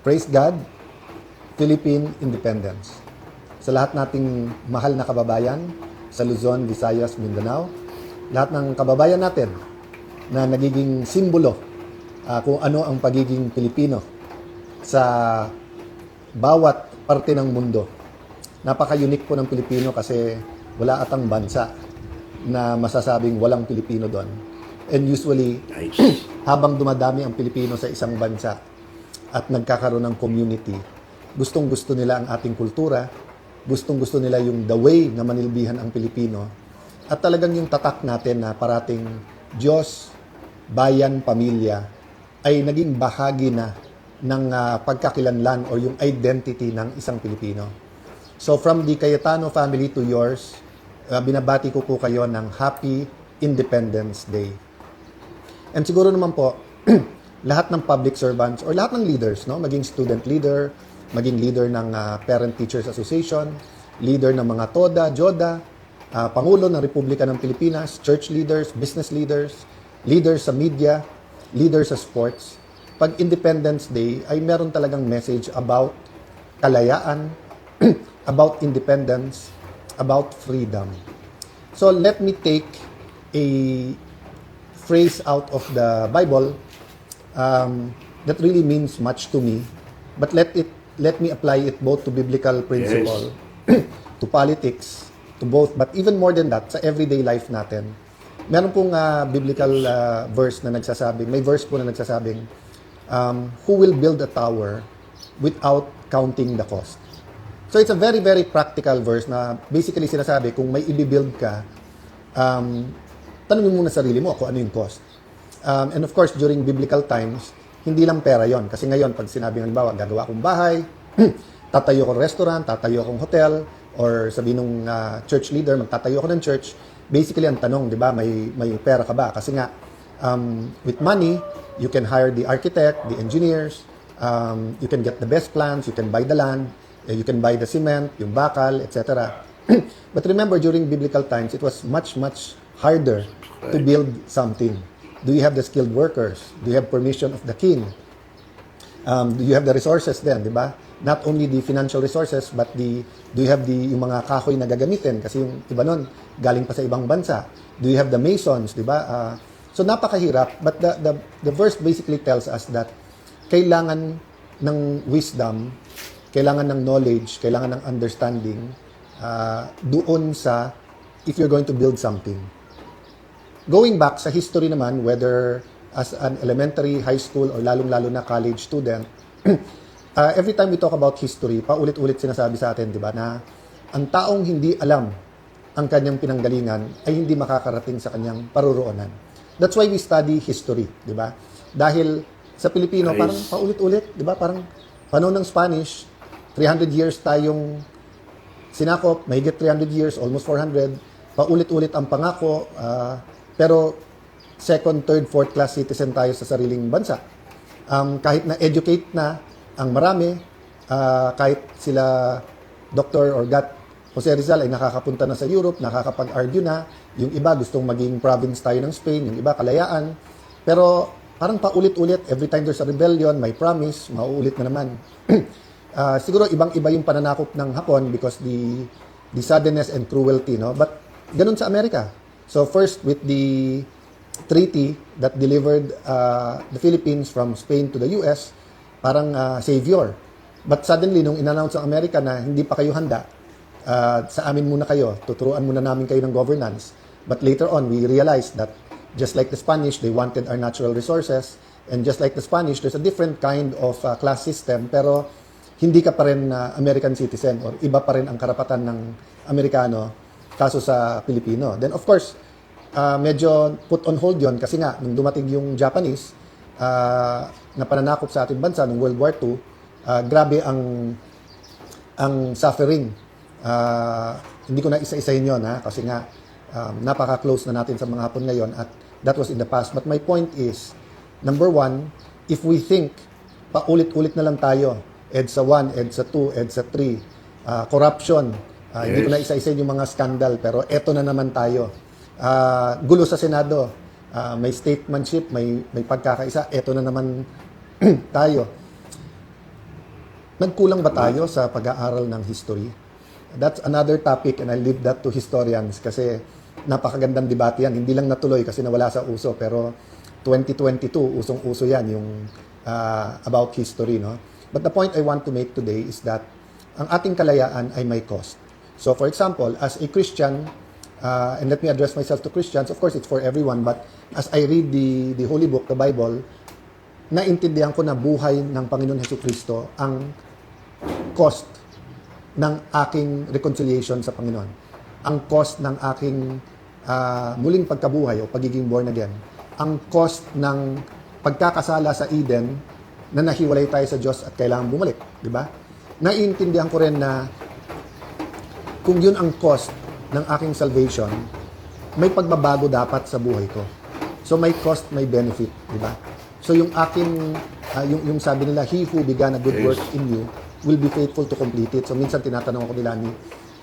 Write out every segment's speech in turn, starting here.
praise God, Philippine Independence. Sa lahat nating mahal na kababayan sa Luzon, Visayas, Mindanao, lahat ng kababayan natin na nagiging simbolo kung ano ang pagiging Pilipino sa bawat parte ng mundo. Napaka-unique po ng Pilipino kasi wala atang bansa na masasabing walang Pilipino doon. And usually, habang dumadami ang Pilipino sa isang bansa at nagkakaroon ng community, gustong-gusto nila ang ating kultura, gustong-gusto nila yung the way na manilbihan ang Pilipino, at talagang yung tatak natin na parating Diyos, bayan, pamilya, ay naging bahagi na ng pagkakilanlan o yung identity ng isang Pilipino. So from the Cayetano family to yours, binabati ko po kayo ng Happy Independence Day. And siguro naman po, lahat ng public servants or lahat ng leaders, no, maging student leader, maging leader ng Parent Teachers Association, leader ng mga TODA, JODA, Pangulo ng Republika ng Pilipinas, church leaders, business leaders, leaders sa media, leaders sa sports. Pag Independence Day ay meron talagang message about kalayaan, about independence, about freedom. So let me take a phrase out of the Bible that really means much to me, but let me apply it both to biblical principle, to politics, to both, but even more than that, sa everyday life natin. Meron pong biblical verse na nagsasabing, may verse po na nagsasabing, who will build a tower without counting the cost? So it's a very, very practical verse na basically sinasabi, kung may i-build ka, tanungin muna sarili mo kung ano yung cost. And of course, during biblical times, hindi lang pera yon. Kasi ngayon, pag sinabi ng halimbawa, gagawa akong bahay, tatayo akong restaurant, tatayo akong hotel, or sabi nung church leader, magtatayo ako ng church, basically ang tanong, di ba, may pera ka ba? Kasi nga, with money, you can hire the architect, the engineers, you can get the best plans, you can buy the land, you can buy the cement, yung bakal, etc. But remember, during biblical times, it was much, much harder to build something. Do you have the skilled workers? Do you have permission of the king? Do you have the resources then, di ba? Not only the financial resources, but do you have yung mga kahoy na gagamitin? Kasi yung iba nun, galing pa sa ibang bansa. Do you have the masons, di ba? So napakahirap, but the verse basically tells us that kailangan ng wisdom, kailangan ng knowledge, kailangan ng understanding doon sa if you're going to build something. Going back sa history naman, whether as an elementary, high school, or lalong-lalo na college student, every time we talk about history, paulit-ulit sinasabi sa atin, di ba, na ang taong hindi alam ang kanyang pinanggalingan ay hindi makakarating sa kanyang paruroonan. That's why we study history, di ba? Dahil sa Pilipino, parang paulit-ulit, di ba? Parang panahon ng Spanish, 300 years tayong sinakop, mahigit 300 years, almost 400, paulit-ulit ang pangako, pero second, third, fourth class citizen tayo sa sariling bansa. Kahit na educate na ang marami, kahit sila Dr. or Gat Jose Rizal ay nakakapunta na sa Europe, nakakapag-argue na, yung iba gustong maging province tayo ng Spain, yung iba kalayaan, pero parang paulit-ulit, every time there's a rebellion, may promise, mauulit na naman. Siguro ibang-iba yung pananakop ng Hapon because the suddenness and cruelty, no? But ganun sa Amerika. So first with the treaty that delivered the Philippines from Spain to the US, parang savior. But suddenly, nung in-announce ang Amerika na hindi pa kayo handa, sa amin muna kayo, tuturuan muna namin kayo ng governance. But later on, we realized that just like the Spanish, they wanted our natural resources. And just like the Spanish, there's a different kind of class system, pero hindi ka pa rin American citizen or iba pa rin ang karapatan ng Amerikano kaso sa Pilipino. Then of course, medyo put on hold yon kasi nga, nung dumating yung Japanese na pananakop sa ating bansa noong World War II, grabe ang suffering. Hindi ko na isa-isahin yun, kasi nga, napaka-close na natin sa mga Hapon ngayon at that was in the past. But my point is, number one, if we think, paulit-ulit na lang tayo, EDSA 1, EDSA 2, EDSA 3, corruption, hindi ko na isa-isahin yung mga skandal, pero eto na naman tayo. Gulo sa Senado, may statesmanship, may pagkakaisa, eto na naman tayo. Nagkulang ba tayo sa pag-aaral ng history? That's another topic and I leave that to historians kasi napakagandang debate yan. Hindi lang natuloy kasi nawala sa uso pero 2022, usong-uso yan yung about history. No? But the point I want to make today is that ang ating kalayaan ay may cost. So for example, as a Christian, and let me address myself to Christians, of course it's for everyone, but as I read the Holy Book, the Bible, naintindihan ko na buhay ng Panginoon Jesucristo ang cost ng aking reconciliation sa Panginoon. Ang cost ng aking muling pagkabuhay o pagiging born again. Ang cost ng pagkakasala sa Eden na nahiwalay tayo sa Diyos at kailangan bumalik. Di ba? Naiintindihan ko rin na kung yun ang cost ng aking salvation, may pagbabago dapat sa buhay ko. So may cost, may benefit. Di ba? So yung aking, yung sabi nila, he who began a good work in you will be faithful to complete it. So minsan tinatanong ako nila ni,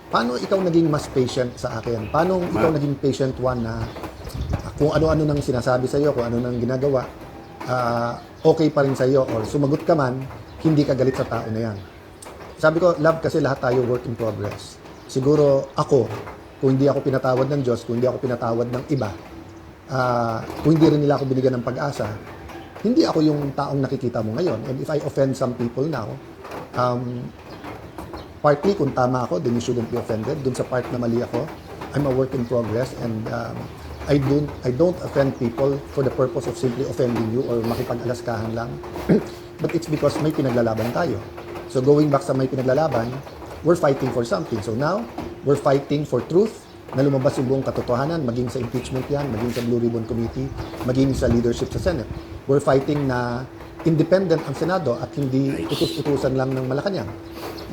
paano ikaw naging mas patient sa akin? Paano ikaw naging patient one na kung ano-ano nang sinasabi sa iyo, kung ano nang ginagawa, okay pa rin sa iyo or sumagot ka man, hindi ka galit sa tao na yan. Sabi ko, love kasi lahat tayo work in progress. Siguro ako, kung hindi ako pinatawad ng Diyos, kung hindi ako pinatawad ng iba, kung hindi rin nila ako binigyan ng pag-asa, hindi ako yung taong nakikita mo ngayon. And if I offend some people now, partly kung tama ako, then you shouldn't be offended. Dun sa part na mali ako, I'm a work in progress and I don't offend people for the purpose of simply offending you or makipag-alaskahan lang. But it's because may pinaglalaban tayo. So going back sa may pinaglalaban, we're fighting for something. So now, we're fighting for truth na lumabas yung buong katotohanan, maging sa impeachment yan, maging sa Blue Ribbon Committee, maging sa leadership sa Senate. We're fighting na independent ang Senado at hindi utus-utusan lang ng Malacanang.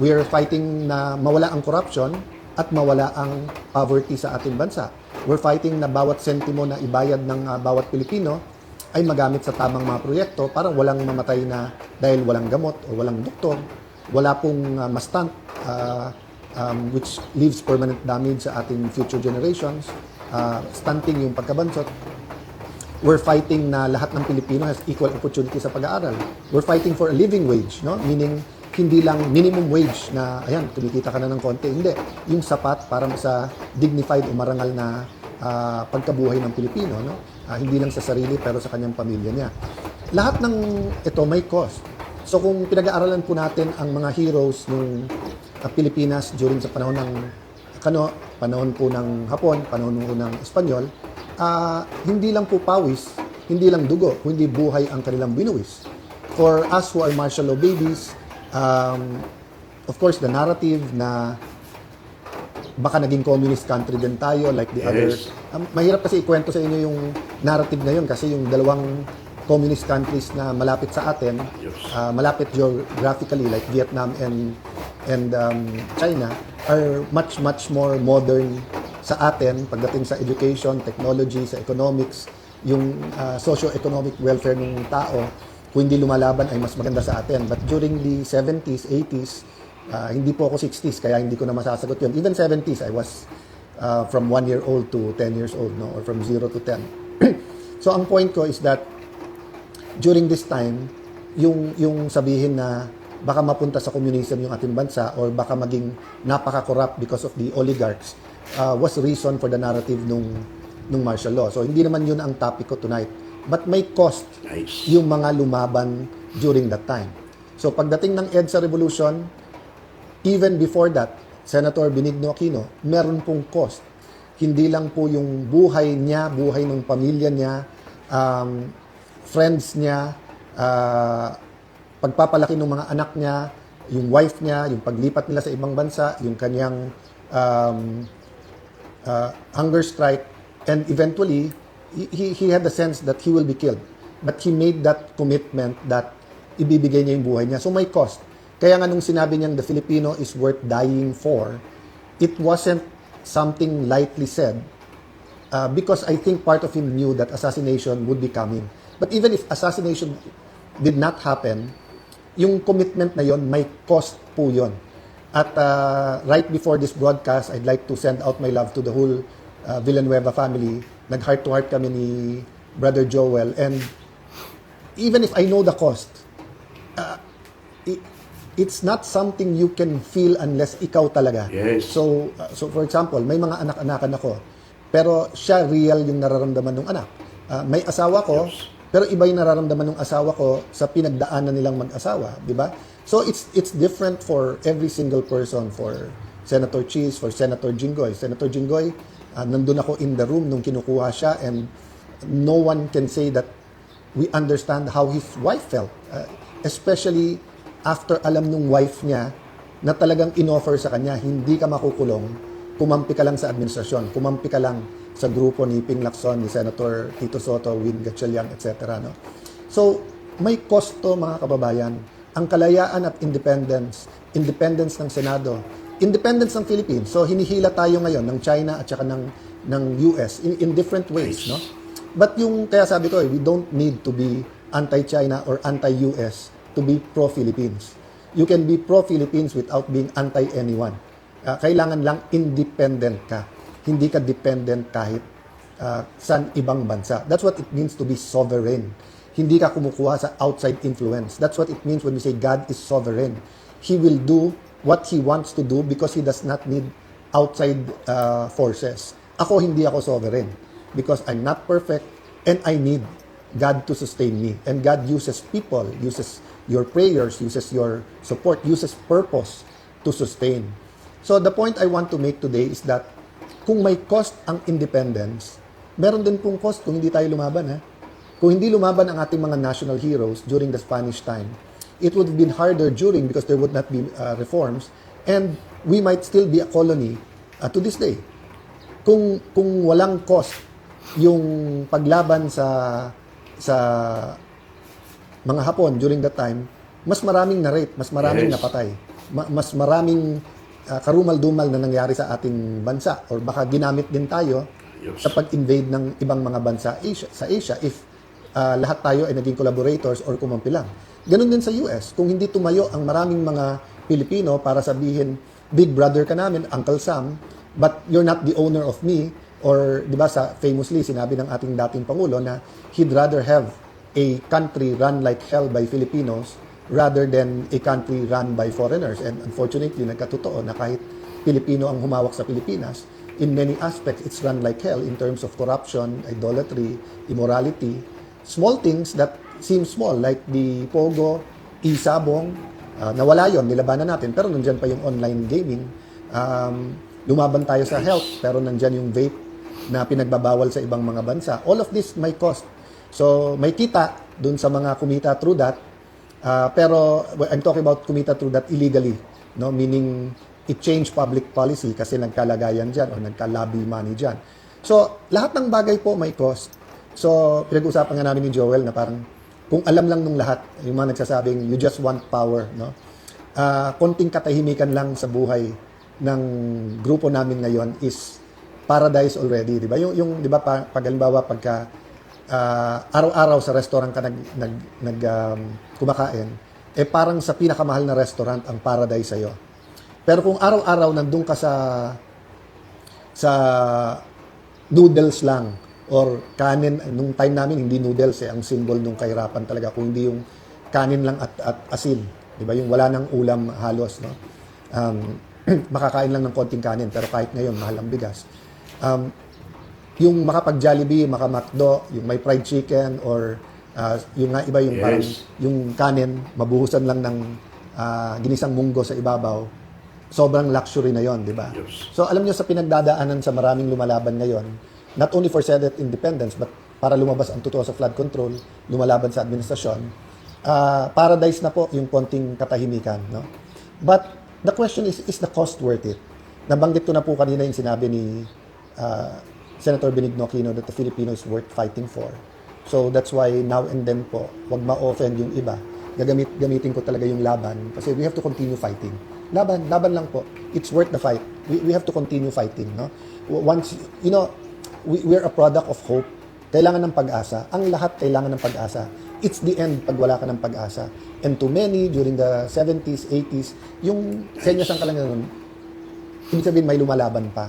We are fighting na mawala ang corruption at mawala ang poverty sa ating bansa. We're fighting na bawat sentimo na ibayad ng bawat Pilipino ay magamit sa tamang mga proyekto para walang mamatay na dahil walang gamot o walang doktor, wala pong mastant which leaves permanent damage sa ating future generations, stunting yung pagkabansot. We're fighting na lahat ng Pilipino has equal opportunity sa pag-aaral. We're fighting for a living wage, no? Meaning, hindi lang minimum wage na, ayan, kumikita ka na ng konti. Hindi. Yung sapat para sa dignified o marangal na pagkabuhay ng Pilipino, no? Hindi lang sa sarili pero sa kanyang pamilya niya. Lahat ng ito may cost. So kung pinag-aaralan po natin ang mga heroes ng Pilipinas during sa panahon ng panahon po ng Hapon, panahon po ng Espanyol, hindi lang po pawis, hindi lang dugo, kundi buhay ang kanilang binuwis. For us who are martial law babies, of course, the narrative na baka naging communist country din tayo like the others. Mahirap kasi ikwento sa inyo yung narrative na yun kasi yung dalawang communist countries na malapit sa atin, malapit geographically like Vietnam and China, are much more modern sa atin pagdating sa education, technology, sa economics, yung socio-economic welfare ng tao, kung hindi lumalaban ay mas maganda sa atin. But during the 70s, 80s, hindi po ako 60s, kaya hindi ko na masasagot yun. Even 70s, I was from 1 year old to 10 years old, no? Or from 0 to 10. So ang point ko is that during this time, yung sabihin na baka mapunta sa communism yung ating bansa or baka maging napaka-corrupt because of the oligarchs, was reason for the narrative nung martial law. So, hindi naman yun ang topic ko tonight. But may cost yung mga lumaban during that time. So, pagdating ng EDSA Revolution, even before that, Senator Benigno Aquino, meron pong cost. Hindi lang po yung buhay niya, buhay ng pamilya niya, friends niya, pagpapalaki ng mga anak niya, yung wife niya, yung paglipat nila sa ibang bansa, yung kanyang hunger strike, and eventually he had the sense that he will be killed, but he made that commitment that ibibigay niya yung buhay niya. So may cost. Kaya nga nung sinabi niyang the Filipino is worth dying for, it wasn't something lightly said, because I think part of him knew that assassination would be coming. But even if assassination did not happen, yung commitment na yon may cost po yon. At right before this broadcast, I'd like to send out my love to the whole Villanueva family. Nag-heart-to-heart kami ni Brother Joel. And even if I know the cost, it's not something you can feel unless ikaw talaga. Yes. So for example, may mga anak-anakan ako, pero siya real yung nararamdaman ng anak. May asawa ko, Yes. pero iba yung nararamdaman ng asawa ko sa pinagdaanan nilang mag-asawa, di ba? So it's different for every single person, for Senator Cheese, for Senator Jinggoy. Senator Jinggoy, nandun ako in the room nung kinukuha siya, and no one can say that we understand how his wife felt. Especially after alam nung wife niya na talagang inoffer sa kanya, hindi ka makukulong, kumampi ka lang sa administrasyon, kumampi ka lang sa grupo ni Ping Lacson, ni Senator Tito Soto, Win Gatchalian, etc. No? So, may kosto mga kababayan. Ang kalayaan at independence ng Senado, independence ng Philippines. So, hinihila tayo ngayon ng China at saka ng US in different ways. No? But yung, kaya sabi ko, we don't need to be anti-China or anti-US to be pro-Philippines. You can be pro-Philippines without being anti-anyone. Kailangan lang independent ka. Hindi ka dependent kahit sa ibang bansa. That's what it means to be sovereign. Hindi ka kumukuha sa outside influence. That's what it means when we say God is sovereign. He will do what He wants to do because He does not need outside forces. Ako, hindi ako sovereign because I'm not perfect and I need God to sustain me. And God uses people, uses your prayers, uses your support, uses purpose to sustain. So the point I want to make today is that kung may cost ang independence, meron din pong cost kung hindi tayo lumaban. Kung hindi lumaban ang ating mga national heroes during the Spanish time, it would have been harder during because there would not be reforms, and we might still be a colony to this day. Kung walang cost yung paglaban sa mga Hapon during that time, mas maraming na-rape, mas maraming napatay, mas maraming karumal-dumal na nangyari sa ating bansa, or baka ginamit din tayo sa pag-invade ng ibang mga bansa sa Asia if lahat tayo ay naging collaborators or kumampi lang. Ganun din sa US. Kung hindi tumayo ang maraming mga Pilipino para sabihin, big brother ka namin, Uncle Sam, but you're not the owner of me, or di ba sa famously sinabi ng ating dating Pangulo na he'd rather have a country run like hell by Filipinos rather than a country run by foreigners. And unfortunately, nagkatotoo na kahit Pilipino ang humawak sa Pilipinas, in many aspects, it's run like hell in terms of corruption, idolatry, immorality, small things that seem small, like the Pogo, Isabong, nawala yon, nilabanan natin, pero nandyan pa yung online gaming. Lumaban tayo sa health, pero nandyan yung vape na pinagbabawal sa ibang mga bansa. All of this may cost. So, may kita dun sa mga kumita through that. Pero I'm talking about kumita through that illegally, no? Meaning it changed public policy kasi nagkalagayan dyan or nagka-lobby money dyan. So, lahat ng bagay po may cost. So, pinag-usapan nga namin ni Joel na parang kung alam lang nung lahat, yung mga nagsasabing you just want power, no? Konting katahimikan lang sa buhay ng grupo namin ngayon is paradise already, di ba? Yung di ba pag halimbawa pagka araw-araw sa restaurant ka kumakain, parang sa pinakamahal na restaurant ang paradise sa'yo. Pero kung araw-araw nandun ka sa noodles lang or kanin, nung time namin hindi noodles ang symbol nung kahirapan talaga, kung hindi yung kanin lang at asin, di ba? Yung wala nang ulam halos, no? Makakain lang ng konting kanin, pero kahit ngayon mahal ang bigas. Yung makapag-Jollibee, maka-McDo, yung may fried chicken or yung nga iba yung parang yung kanin, mabuhusan lang ng ginisang munggo sa ibabaw. Sobrang luxury na yon, di ba? Yes. So alam nyo sa pinagdadaanan sa maraming lumalaban ngayon, not only for Senate independence, but para lumabas ang totoo sa flood control, lumalaban sa administrasyon, paradise na po yung konting katahimikan, no? But the question is the cost worth it? Nabanggit ko na po kanina yung sinabi ni Senator Benigno Aquino that the Filipino is worth fighting for. So that's why now and then po, wag ma-offend yung iba. Gamitin ko talaga yung laban kasi we have to continue fighting. Laban lang po. It's worth the fight. We have to continue fighting, no? Once, we're a product of hope. Kailangan ng pag-asa. Ang lahat kailangan ng pag-asa. It's the end pag wala ka ng pag-asa. And to many, during the 70s, 80s, yung senyas ang kalangan, ibig sabihin may lumalaban pa.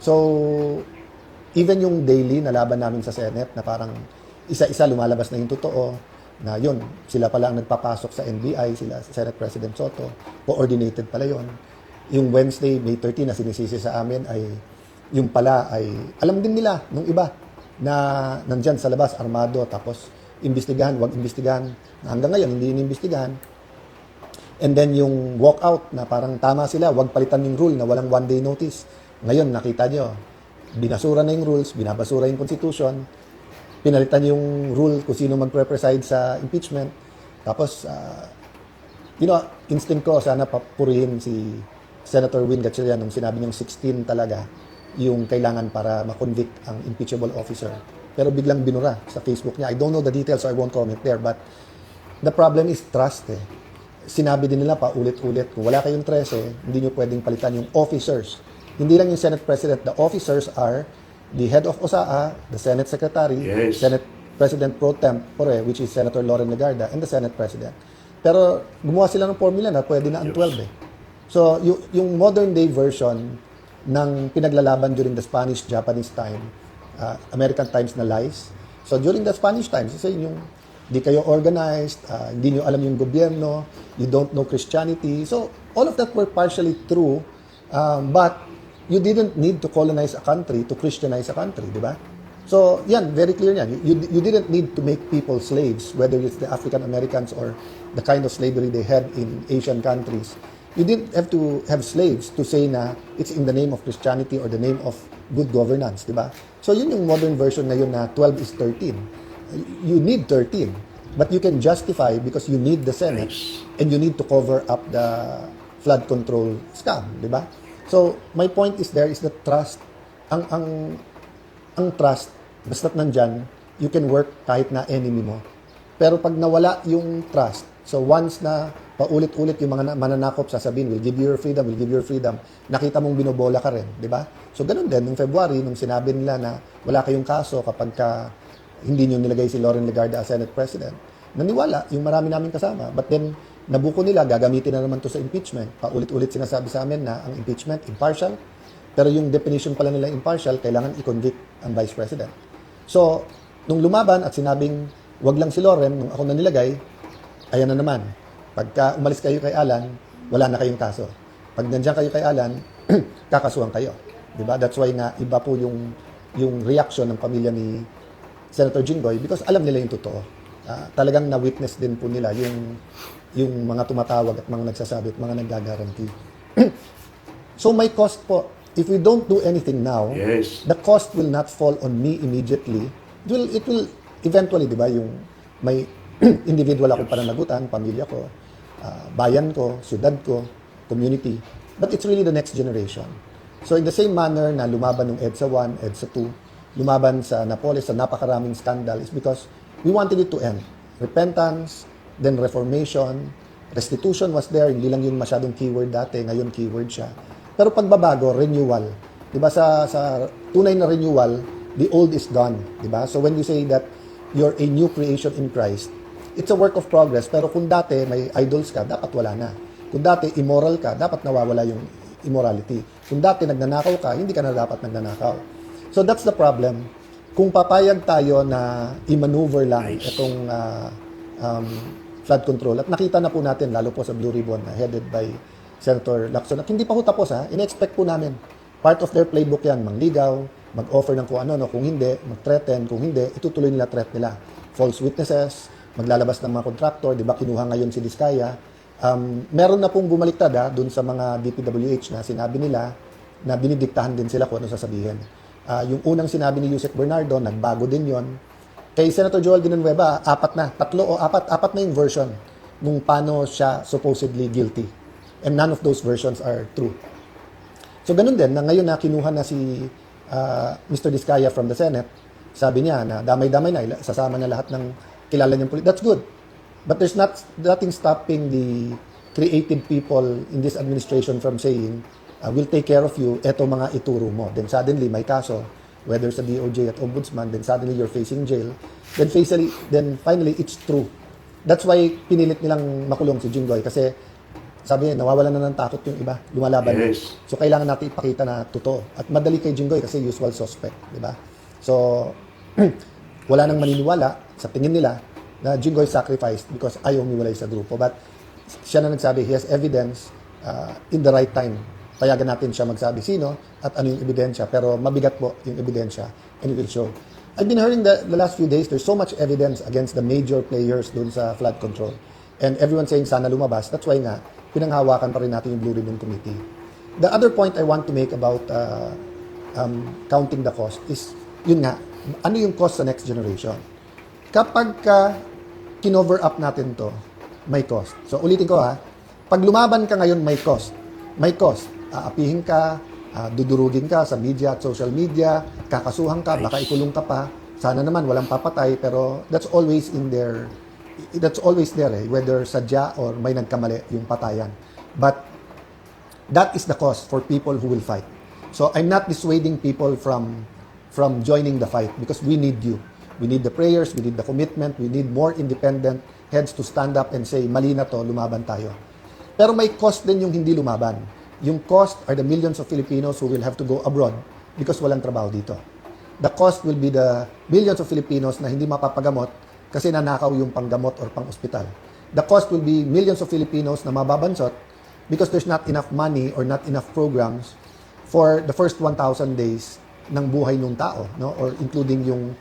So, even yung daily na laban namin sa Senate na parang isa-isa lumalabas na yung totoo, na yun, sila pala ang nagpapasok sa NBI, sila Senate President Soto, coordinated pala yun. Yung Wednesday, May 13 na sinisisi sa amin ay yung pala ay alam din nila nung iba na nandyan sa labas, armado, tapos imbestigahan, wag imbestigahan. Hanggang ngayon, hindi inimbestigahan. And then yung walkout na parang tama sila, wag palitan yung rule na walang one-day notice. Ngayon, nakita nyo, binasura na yung rules, binabasura yung constitution, pinalitan yung rule kung sino magpre-preside sa impeachment. Tapos, instinct ko, sana papurihin si Senator Win Gatchalian nung sinabi niyang 16 talaga yung kailangan para ma-convict ang impeachable officer. Pero biglang binura sa Facebook niya. I don't know the details, so I won't comment there. But the problem is trust eh. Sinabi din nila pa ulit-ulit, kung wala kayong 13, hindi nyo pwedeng palitan yung officers. Hindi lang yung Senate President. The officers are the head of OSAA, the Senate Secretary, Yes. Senate President Pro Tempore, which is Senator Loren Legarda, and the Senate President. Pero gumawa sila ng formula na pwede na ang 12 eh. So, yung modern day version ng pinaglalaban during the Spanish-Japanese time, American times na lies. So, during the Spanish times, kasi yung di kayo organized, hindi nyo alam yung gobyerno, you don't know Christianity. So, all of that were partially true, but you didn't need to colonize a country to Christianize a country, di ba? So, yan, very clear yan. You didn't need to make people slaves, whether it's the African Americans or the kind of slavery they had in Asian countries. You didn't have to have slaves to say na it's in the name of Christianity or the name of good governance, di ba? So, yun yung modern version ngayon na 12 is 13. You need 13, but you can justify because you need the Senate and you need to cover up the flood control scam, di ba? So, my point is there is the trust. Ang trust, basta't nandyan, you can work kahit na enemy mo. Pero pag nawala yung trust, so once na paulit-ulit yung mga mananakop sasabihin, we'll give you your freedom, we'll give you your freedom, nakita mong binobola ka rin, di ba? So, ganun din, nung February, nung sinabi nila na wala kayong kaso kapag hindi nyo nilagay si Loren Legarda as Senate President, naniwala yung marami namin kasama. But then, nabuko nila, gagamitin na naman to sa impeachment. Paulit-ulit sinasabi sa amin na ang impeachment, impartial. Pero yung definition pala nila impartial, kailangan i-convict ang Vice President. So, nung lumaban at sinabing, wag lang si Loren, nung ako na nilagay, ayan na naman. Pagka umalis kayo kay Alan, wala na kayong kaso. Pag nandiyan kayo kay Alan, kakasuhan kayo. Diba? That's why nga iba po yung reaction ng pamilya ni Senator Jinggoy because alam nila yung totoo. Talagang na-witness din po nila yung mga tumatawag at mga nagsasabi at mga naggagaranti. So my cost po, if we don't do anything now, the cost will not fall on me immediately. It will eventually, di ba, yung may individual akong pananagutan, pamilya ko, bayan ko, syudad ko, community. But it's really the next generation. So in the same manner na lumaban ng EDSA 1, EDSA 2, lumaban sa Napoles sa napakaraming scandal is because we wanted it to end. Repentance, then reformation, restitution was there, hindi lang yung masyadong keyword dati, ngayon keyword siya. Pero pagbabago, renewal. Diba sa tunay na renewal, the old is gone. Diba? So when you say that you're a new creation in Christ, it's a work of progress. Pero kung dati may idols ka, dapat wala na. Kung dati immoral ka, dapat nawawala yung immorality. Kung dati nagnanakaw ka, hindi ka na dapat nagnanakaw. So that's the problem. Kung papayag tayo na i-maneuver lang itong flood control, at nakita na po natin, lalo po sa Blue Ribbon, headed by Senator Lacson, at hindi pa ho tapos in-expect po namin. Part of their playbook yan, mangligaw, mag-offer ng kung ano, kung hindi, mag-threaten, kung hindi, itutuloy nila threat nila. False witnesses, maglalabas ng mga contractor, di ba kinuha ngayon si Diskaya. Meron na pong bumaliktad dun sa mga DPWH na sinabi nila na dinidiktahan din sila kung ano sasabihin. Yung unang sinabi ni Yusek Bernardo, nagbago din yon. Kay Senator Joel Villanueva, apat na yung version nung paano siya supposedly guilty. And none of those versions are true. So ganun din, na ngayon na kinuha na si Mr. Diskaya from the Senate, sabi niya na damay-damay na, sasama na lahat ng kilala niyang police. That's good. But there's nothing stopping the creative people in this administration from saying, we'll take care of you, eto mga ituro mo. Then suddenly, may kaso, whether sa DOJ at Ombudsman, then suddenly you're facing jail. Then finally, it's true. That's why pinilit nilang makulong si Jinggoy kasi sabi niya, nawawalan na ng takot yung iba, lumalaban. So kailangan natin ipakita na totoo. At madali kay Jinggoy kasi usual suspect, di ba? So, wala nang maniniwala sa tingin nila na Jinggoy sacrificed because ayaw umiwalay sa grupo. But siya na nagsabi, he has evidence in the right time. Payagan natin siya magsabi sino at ano yung ebidensya. Pero mabigat po yung ebidensya and it will show. I've been hearing the last few days, there's so much evidence against the major players dun sa flood control. And everyone saying sana lumabas. That's why nga, pinanghawakan pa rin natin yung Blue Ribbon Committee. The other point I want to make about counting the cost is, yun nga, ano yung cost sa next generation? Kapag kinover up natin to, may cost. So ulitin ko pag lumaban ka ngayon, may cost. May cost. Aapihin ka, dudurugin ka sa media at social media, kakasuhan ka, baka ikulong ka pa. Sana naman walang papatay, pero that's always there whether sadya or may nagkamali yung patayan. But that is the cost for people who will fight. So I'm not dissuading people from joining the fight because we need you. We need the prayers, we need the commitment, we need more independent heads to stand up and say, mali na to, lumaban tayo. Pero may cost din yung hindi lumaban. Yung cost are the millions of Filipinos who will have to go abroad because walang trabaho dito. The cost will be the millions of Filipinos na hindi mapapagamot kasi nanakaw yung panggamot or pang-ospital. The cost will be millions of Filipinos na mababansot because there's not enough money or not enough programs for the first 1,000 days ng buhay ng tao, no? Or including yung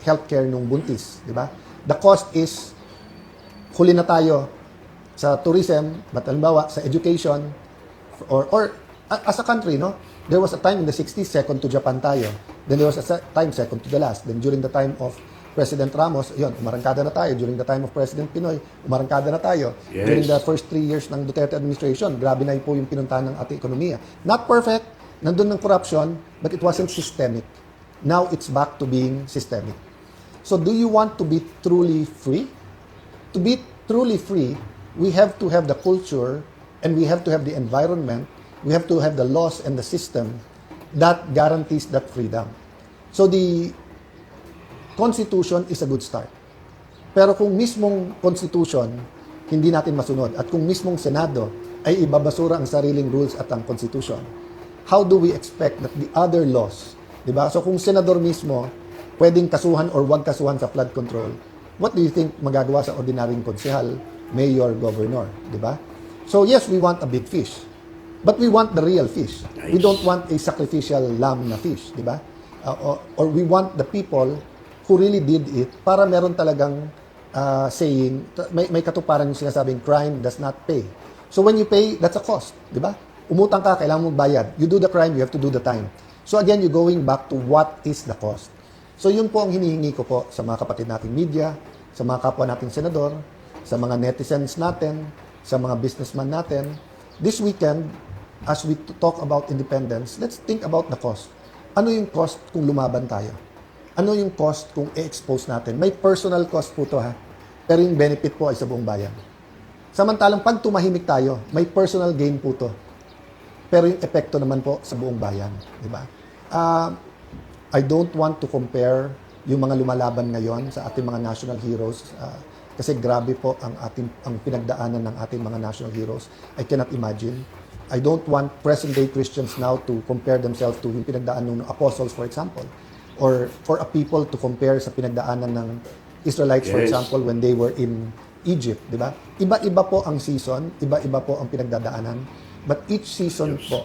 healthcare ng buntis, di ba? The cost is, huli na tayo sa tourism, but halimbawa sa education, or as a country, no? There was a time in the 60s, second to Japan tayo. Then there was a time second to the last. Then during the time of President Ramos, yun, umarangkada na tayo. During the time of President Pinoy, umarangkada na tayo. Yes. During the first 3 years ng Duterte administration, grabe na po yung pinuntahan ng ating ekonomiya. Not perfect, nandun ng corruption, but it wasn't systemic. Now it's back to being systemic. So do you want to be truly free? To be truly free, we have to have the culture and we have to have the environment, we have to have the laws and the system that guarantees that freedom. So the Constitution is a good start. Pero kung mismong Constitution hindi natin masunod at kung mismong Senado ay ibabasura ang sariling rules at ang Constitution, how do we expect that the other laws, di ba? So kung senador mismo pwedeng kasuhan or wag kasuhan sa flood control, what do you think magagawa sa ordinaryong konsehal, mayor, governor, di ba? So yes, we want a big fish. But we want the real fish. Nice. We don't want a sacrificial lamb na fish, di ba? Or we want the people who really did it para meron talagang saying, may katuparan yung sinasabing crime does not pay. So when you pay, that's a cost, di ba? Umutang ka, kailangan mong bayad. You do the crime, you have to do the time. So again, you're going back to what is the cost. So yun po ang hinihingi ko po sa mga kapatid nating media, sa mga kapwa nating senador, sa mga netizens natin, sa mga businessman natin. This weekend, as we talk about independence, let's think about the cost. Ano yung cost kung lumaban tayo? Ano yung cost kung i-expose natin? May personal cost po to pero yung benefit po ay sa buong bayan. Samantalang pag tumahimik tayo, may personal gain po to. Pero yung epekto naman po sa buong bayan. Di ba? I don't want to compare yung mga lumalaban ngayon sa ating mga national heroes kasi grabe po ang pinagdaanan ng ating mga national heroes. I cannot imagine. I don't want present-day Christians now to compare themselves to yung pinagdaanan ng apostles, for example. Or for a people to compare sa pinagdaanan ng Israelites, for Yes. example, when they were in Egypt, di ba? Iba-iba po ang season, iba-iba po ang pinagdadaanan, but each season po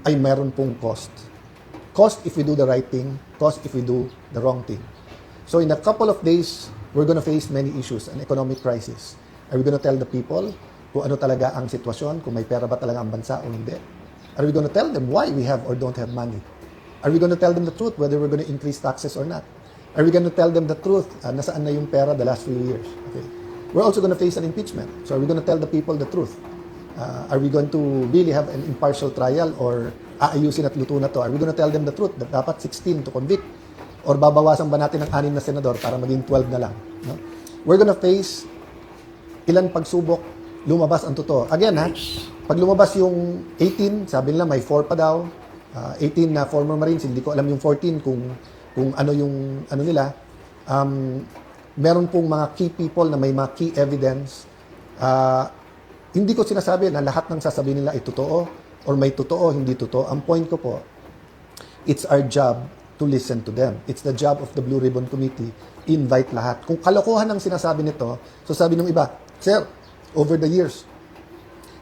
ay meron pong cost. Cost if we do the right thing, cost if we do the wrong thing. So in a couple of days, we're gonna face many issues, an economic crisis. Are we gonna tell the people kung ano talaga ang sitwasyon, kung may pera ba talaga ang bansa o hindi? Are we gonna tell them why we have or don't have money? Are we going to tell them the truth whether we're going to increase taxes or not? Are we going to tell them the truth? Nasaan na yung pera the last few years? Okay. We're also going to face an impeachment. So are we going to tell the people the truth? Are we going to really have an impartial trial or aayusin at luto na to? Are we going to tell them the truth that dapat 16 to convict? Or babawasan ba natin ng 6 na senador para maging 12 na lang? No? We're going to face ilan pagsubok lumabas ang totoo. Again pag lumabas yung 18, sabi nila may 4 pa daw. 18 na former Marines, hindi ko alam yung 14 kung ano yung ano nila. Meron pong mga key people na may mga key evidence. Hindi ko sinasabi na lahat ng sasabihin nila ay totoo or may totoo, hindi totoo. Ang point ko po, it's our job to listen to them. It's the job of the Blue Ribbon Committee, invite lahat. Kung kalokohan ang sinasabi nito, so sabi ng iba, Sir, over the years,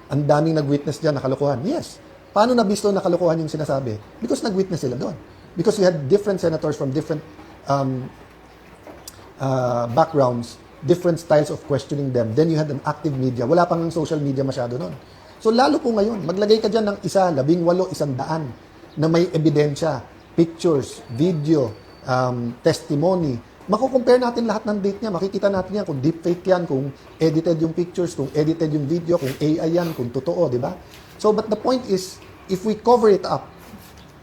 ang daming nag-witness dyan na kalokohan. Yes. Paano nabisto na kalokohan yung sinasabi? Because nag-witness sila doon. Because we had different senators from different backgrounds, different styles of questioning them. Then you had an active media. Wala pang social media masyado noon. So lalo po ngayon, maglagay ka dyan ng 1, 18, 100 na may ebidensya, pictures, video, testimony. Mako-compare natin lahat ng date niya. Makikita natin yan kung deepfake yan, kung edited yung pictures, kung edited yung video, kung AI yan, kung totoo, di ba? So, but the point is, if we cover it up,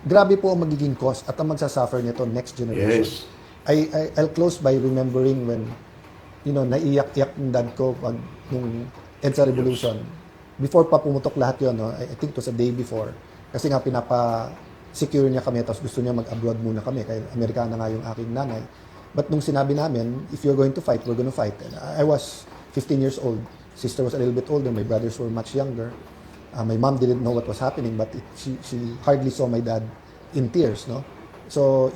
grabe po ang magiging cost at ang magsasuffer nito next generation. Yes. I'll close by remembering when, naiyak-iyak yung dad ko pag nung EDSA Revolution. Before pa pumutok lahat yun, I think it was a day before. Kasi nga pinapa-secure niya kami, tapos gusto niya mag-abroad muna kami, kaya Amerikana nga yung aking nanay. But nung sinabi namin, if you're going to fight, we're going to fight. And I was 15 years old. Sister was a little bit older. My brothers were much younger. My mom didn't know what was happening, but she hardly saw my dad in tears, no? So,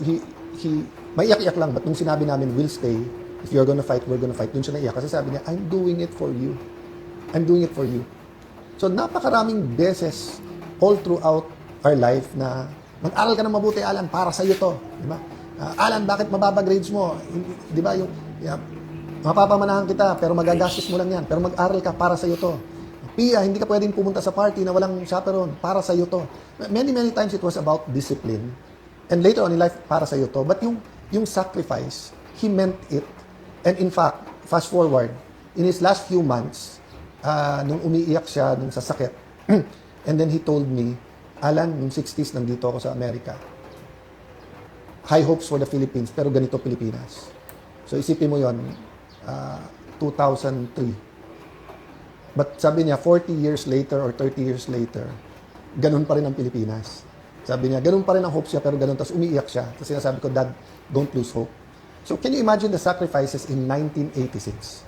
maiyak-iyak lang. But nung sinabi namin, we'll stay. If you're gonna fight, we're gonna fight. Dun siya naiyak. Kasi sabi niya, I'm doing it for you. I'm doing it for you. So, napakaraming beses all throughout our life na mag-aral ka ng mabuti, Alan, para sa'yo to. Di ba? Alan, bakit mababa grades mo? Di ba? Mapapamanahan kita, pero magagastos mo lang yan. Pero mag-aral ka, para sa'yo to. Pia, hindi ka pwedeng pumunta sa party na walang chaperone. Para sa'yo to. Many times it was about discipline. And later on in life, para sa'yo to. But yung sacrifice, he meant it. And in fact, fast forward, in his last few months, nung umiiyak siya, nung sasakit, and then he told me, Alan, nung 60s, nandito ako sa Amerika. High hopes for the Philippines, pero ganito Pilipinas. So isipin mo yon, 2003. But sabi niya, 40 years later or 30 years later, ganun pa rin ang Pilipinas. Sabi niya, ganun pa rin ang hopes niya, pero ganun. Tapos umiiyak siya. Tapos sinasabi ko, Dad, don't lose hope. So can you imagine the sacrifices in 1986?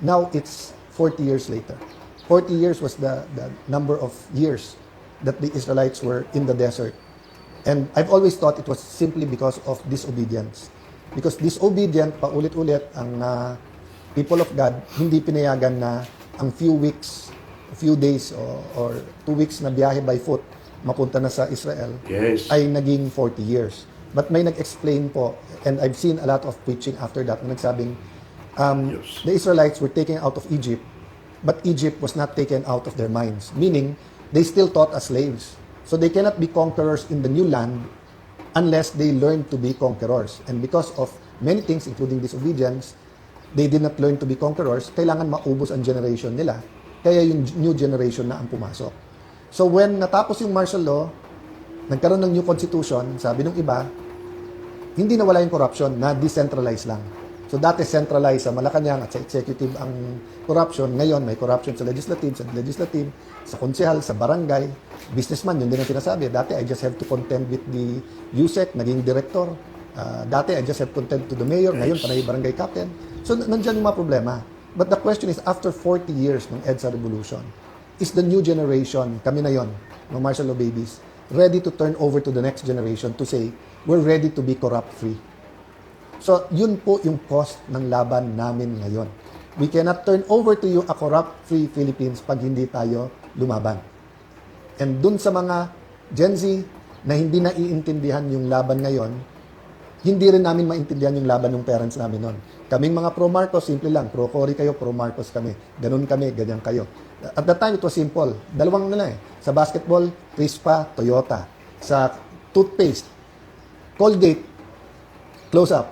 Now it's 40 years later. 40 years was the number of years that the Israelites were in the desert. And I've always thought it was simply because of disobedience. Because disobedient, paulit-ulit, ang people of God, hindi pinayagan na ang few weeks, few days, or 2 weeks na biyahe by foot, mapunta na sa Israel, Yes. ay naging 40 years. But may nag-explain po, and I've seen a lot of preaching after that, na nagsabing, Yes. the Israelites were taken out of Egypt, but Egypt was not taken out of their minds. Meaning, they still taught as slaves. So they cannot be conquerors in the new land unless they learn to be conquerors. And because of many things, including disobedience, they did not learn to be conquerors. Kailangan maubos ang generation nila. Kaya yung new generation na ang pumasok. So when natapos yung martial law, nagkaroon ng new constitution, sabi ng iba, hindi nawala yung corruption, na decentralized lang. So dati centralized sa Malacanang at sa executive ang corruption. Ngayon may corruption sa legislative, sa konsehal, sa barangay. Businessman, yun din ang sinasabi. Dati I just have to contend with the USEC, naging director. Dati I just have to contend to the mayor, ngayon panay barangay captain. So nandyan yung mga problema. But the question is, after 40 years ng EDSA Revolution, is the new generation, kami na yon, mga martial law babies, ready to turn over to the next generation to say, we're ready to be corrupt-free. So, yun po yung cost ng laban namin ngayon. We cannot turn over to you a corrupt-free Philippines pag hindi tayo lumaban. And dun sa mga Gen Z na hindi naiintindihan yung laban ngayon, hindi rin namin maintindihan yung laban ng parents namin noon. Kaming mga pro-Marcos, simple lang. Pro-Cory kayo, pro-Marcos kami. Ganun kami, ganyan kayo. At that time, it was simple. Dalawang nila eh. Sa basketball, Crispa, Toyota. Sa toothpaste, Colgate, Close-Up.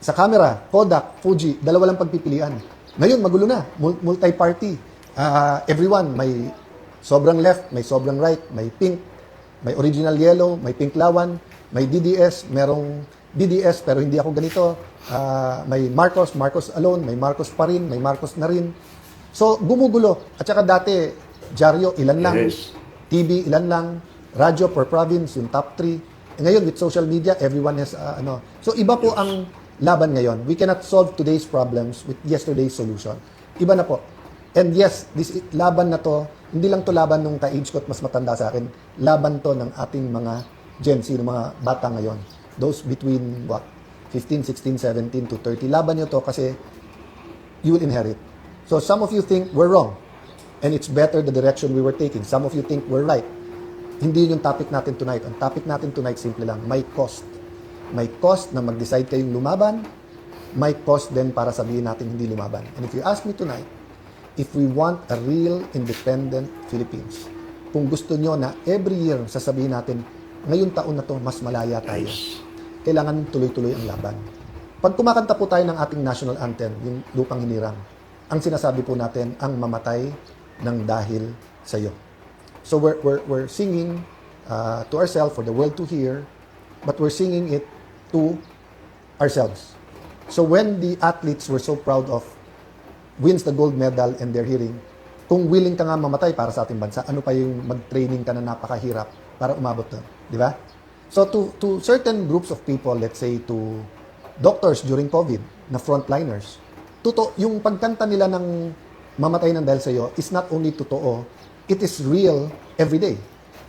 Sa camera, Kodak, Fuji, dalawa lang pagpipilian. Ngayon, magulo na. Multi-party. Everyone, may sobrang left, may sobrang right, may pink, may original yellow, may pink lawan, may DDS, merong DDS pero hindi ako ganito. May Marcos alone, may Marcos pa rin, may Marcos na rin. So, gumugulo. At saka dati, dyaryo, ilan lang. Yes. TV, ilan lang. Radyo per province, yung top 3. Ngayon, with social media, everyone has, So, iba po ang laban ngayon. We cannot solve today's problems with yesterday's solution. Iba na po. And yes, this laban na to, hindi lang to laban nung ka-age ko at mas matanda sa akin. Laban to ng ating mga Gen Z, ng mga bata ngayon. those between 15, 16, 17 to 30. Laban nyo to kasi you will inherit. So some of you think we're wrong and it's better the direction we were taking. Some of you think we're right. Hindi yun yung topic natin tonight. Ang topic natin tonight simple lang, may cost. May cost na mag-decide kayong lumaban, may cost din para sabihin natin hindi lumaban. And if you ask me tonight, if we want a real independent Philippines, kung gusto nyo na every year sasabihin natin, ngayong taon na to, mas malaya tayo. Kailangan tuloy-tuloy ang laban. Pag kumakanta po tayo ng ating national anthem, yung Lupang Hinirang, ang sinasabi po natin, ang mamatay ng dahil sa iyo. So we're singing to ourselves for the world to hear, but we're singing it to ourselves. So when the athletes were so proud of wins the gold medal and they're hearing, kung willing ka nga mamatay para sa ating bansa, ano pa yung mag-training ka na napakahirap para umabot doon, di ba? So to certain groups of people, let's say to doctors during COVID, na frontliners, yung pagkanta nila ng mamatay ng dahil sa iyo is not only totoo, it is real every day.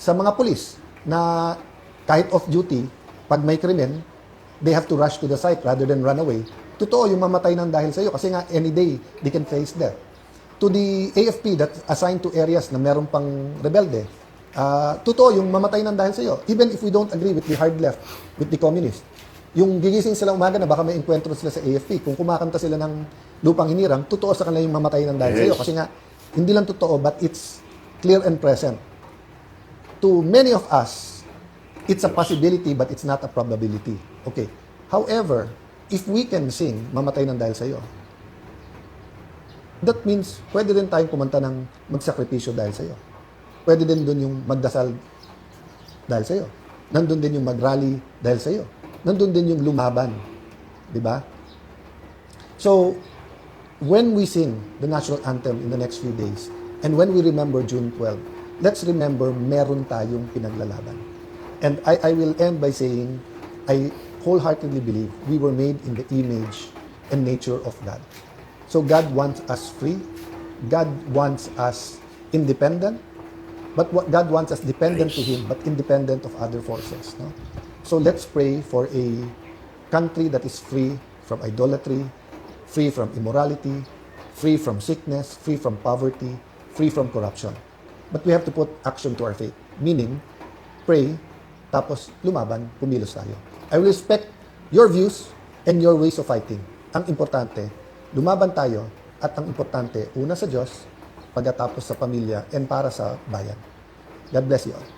Sa mga pulis na kahit off-duty, pag may krimen, they have to rush to the site rather than run away. Totoo yung mamatay ng dahil sa iyo kasi nga any day they can face death. To the AFP that assigned to areas na meron pang rebelde, totoo yung mamatay ng dahil sa iyo. Even if we don't agree with the hard left, with the communist. Yung gigising sila umaga na baka may enkwentro sila sa AFP, kung kumakanta sila ng Lupang Hinirang, totoo sa kanila yung mamatay ng dahil sa iyo. Kasi nga, hindi lang totoo, but it's clear and present. To many of us, it's a possibility, but it's not a probability. Okay. However, if we can sing, mamatay ng dahil sa iyo, that means, pwede rin tayong kumanta ng magsakripisyo dahil sa iyo. Pwede din doon yung magdasal dahil sa iyo. Nandun din yung mag-rally dahil sa iyo. Nandun din yung lumaban. Di ba? So, when we sing the national anthem in the next few days, and when we remember June 12, let's remember meron tayong pinaglalaban. And I will end by saying, I wholeheartedly believe we were made in the image and nature of God. So God wants us free. God wants us independent. But what God wants us dependent to Him, but independent of other forces. No? So let's pray for a country that is free from idolatry, free from immorality, free from sickness, free from poverty, free from corruption. But we have to put action to our faith. Meaning, pray, tapos lumaban, kumilos tayo. I will respect your views and your ways of fighting. Ang importante, lumaban tayo at ang importante, una sa Diyos, pagkatapos sa pamilya and para sa bayan. God bless you all.